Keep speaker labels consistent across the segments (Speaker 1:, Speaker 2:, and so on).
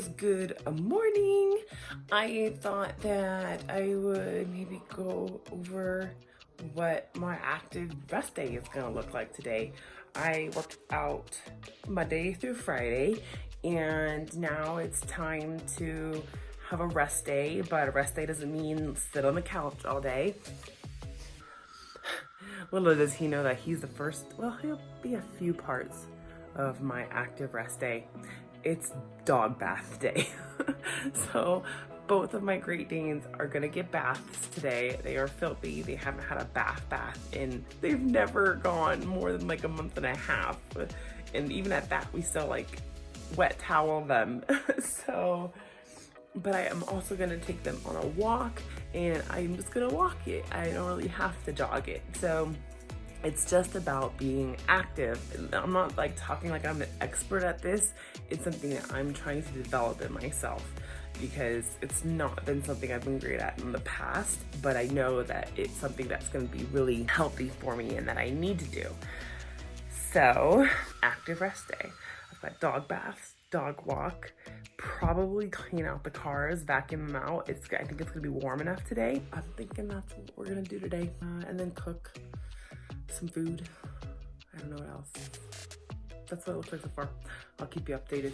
Speaker 1: guys, good morning. I thought that I would maybe go over what my active rest day is gonna look like today. I worked out Monday through Friday, and now it's time to have a rest day, but a rest day doesn't mean sit on the couch all day. Little does he know that he's the first, well, he'll be a few parts of my active rest day. It's dog bath day. So both of my Great Danes are gonna get baths today. They are filthy. They haven't had a bath and they've never gone more than like a month and a half. And even at that, we still like wet towel them. So, but I am also gonna take them on a walk, and I'm just gonna walk it. I don't really have to jog it. So it's just about being active. I'm not like talking like I'm an expert at this. It's something that I'm trying to develop in myself, because it's not been something I've been great at in the past, but I know that it's something that's gonna be really healthy for me and that I need to do. So, active rest day. I've got dog baths, dog walk, probably clean out the cars, vacuum them out. I think it's gonna be warm enough today. I'm thinking that's what we're gonna do today. And then cook some food. I don't know what else. That's what it looks like so far. I'll keep you updated.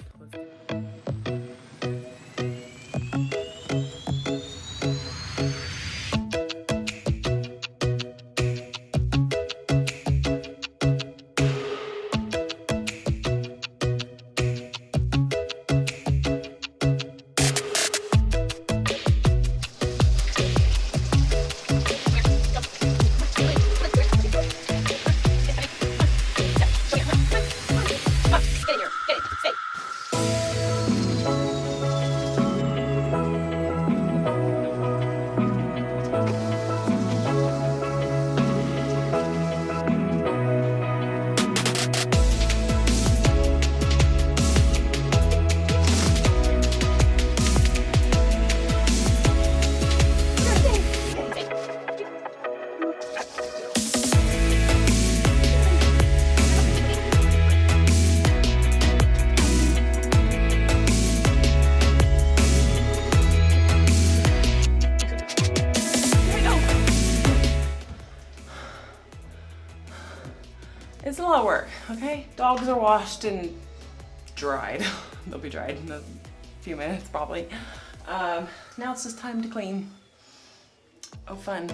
Speaker 1: It's a lot of work, okay? Dogs are washed and dried. They'll be dried in a few minutes probably. Now it's just time to clean. Oh, fun.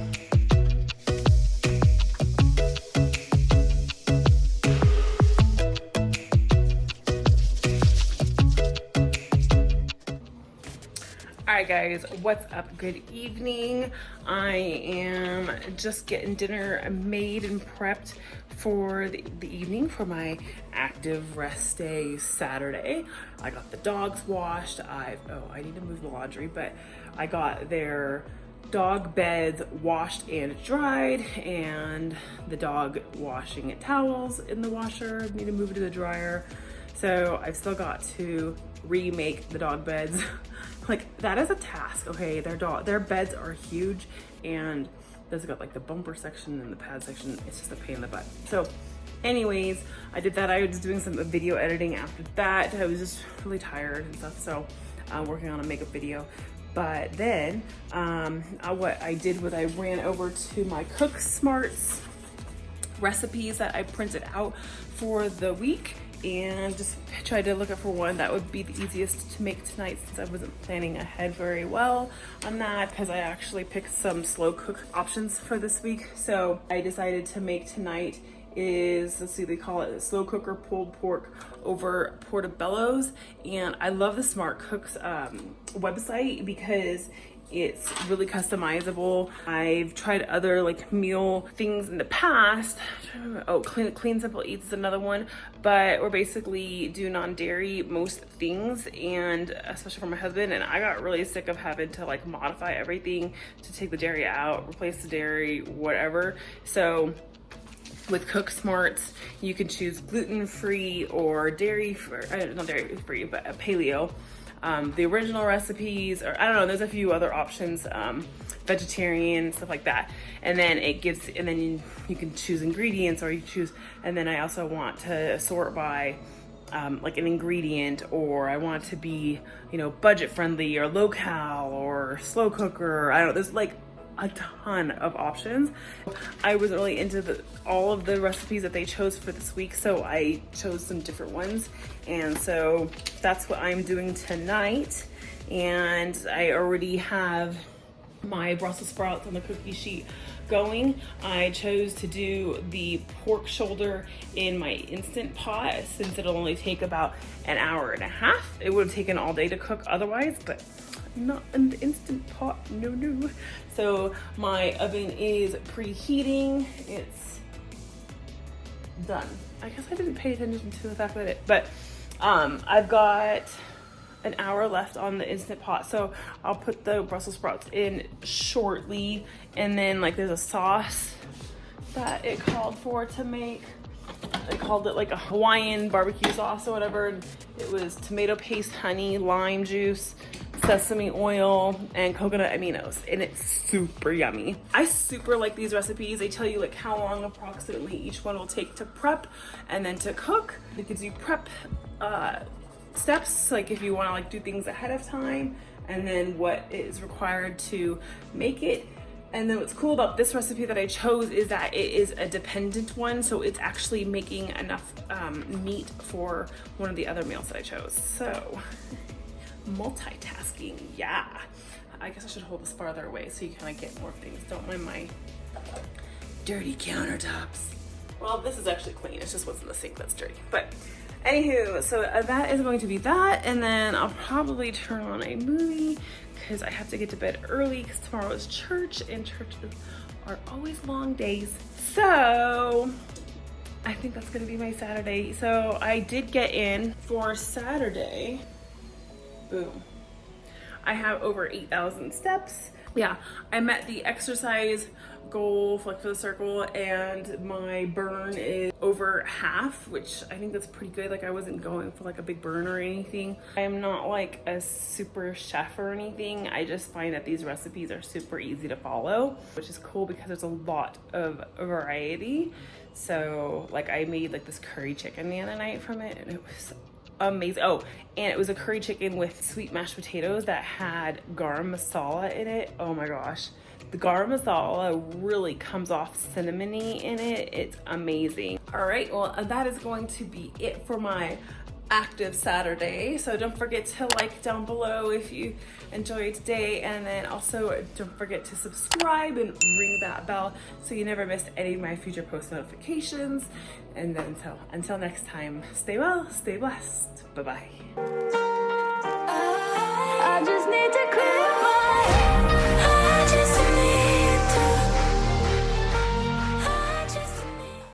Speaker 1: Alright guys, what's up? Good evening. I am just getting dinner made and prepped for the evening for my active rest day Saturday. I got the dogs washed. I need to move the laundry, but I got their dog beds washed and dried, and the dog washing towels in the washer. Need to move it to the dryer. So I've still got to remake the dog beds. Like, that is a task, okay? Their beds are huge, and there's got like the bumper section and the pad section. It's just a pain in the butt. So anyways, I did that. I was doing some video editing after that. I was just really tired and stuff, so I'm working on a makeup video. But then what I did was I ran over to my Cook Smarts recipes that I printed out for the week, and just tried to look up for one that would be the easiest to make tonight, since I wasn't planning ahead very well on that, because I actually picked some slow cook options for this week. So I decided to make tonight is, let's see, they call it a slow cooker pulled pork over portobello's. And I love the Smart Cooks website because it's really customizable. I've tried other like meal things in the past. Oh, Clean Simple Eats is another one, but we're basically do non-dairy most things, and especially for my husband. And I got really sick of having to like modify everything to take the dairy out, replace the dairy, whatever. So with Cook Smarts, you can choose gluten-free or dairy-free, not dairy-free, but a paleo. The original recipes, or I don't know, there's a few other options, vegetarian, stuff like that. And then it gives, and then you can choose ingredients, or you choose, and then I also want to sort by like an ingredient, or I want it to be, you know, budget friendly or low cal or slow cooker. I don't know, there's like a ton of options. I wasn't really into all of the recipes that they chose for this week, so I chose some different ones. And so that's what I'm doing tonight. And I already have my Brussels sprouts on the cookie sheet going. I chose to do the pork shoulder in my Instant Pot since it'll only take about an hour and a half. It would have taken all day to cook otherwise, but not in the Instant Pot, no. So my oven is preheating. It's done. I guess I didn't pay attention to the fact that I've got an hour left on the Instant Pot, so I'll put the Brussels sprouts in shortly. And then like there's a sauce that it called for to make. They called it like a Hawaiian barbecue sauce or whatever. And it was tomato paste, honey, lime juice, sesame oil, and coconut aminos, and it's super yummy. I super like these recipes. They tell you like how long approximately each one will take to prep and then to cook. It gives you prep steps, like if you want to like do things ahead of time, and then what is required to make it. And then what's cool about this recipe that I chose is that it is a dependent one, so it's actually making enough meat for one of the other meals that I chose. So multitasking, yeah. I guess I should hold this farther away so you kind of get more things. Don't mind my dirty countertops. Well, this is actually clean. It's just what's in the sink that's dirty. But anywho, so that is going to be that. And then I'll probably turn on a movie because I have to get to bed early because tomorrow is church, and churches are always long days. So I think that's gonna be my Saturday. So I did get in for Saturday. Boom. I have over 8,000 steps. Yeah, I met the exercise goal for the circle, and my burn is over half, which I think that's pretty good. Like I wasn't going for like a big burn or anything. I am not like a super chef or anything. I just find that these recipes are super easy to follow, which is cool because there's a lot of variety. So like I made like this curry chicken the other night from it, and it was amazing. Oh, and it was a curry chicken with sweet mashed potatoes that had garam masala in it. Oh my gosh. The garam masala really comes off cinnamony in it. It's amazing. All right, well, that is going to be it for my active Saturday. So don't forget to like down below if you enjoyed today, and then also don't forget to subscribe and ring that bell so you never miss any of my future post notifications. And then so until next time, stay well, stay blessed. Bye-bye.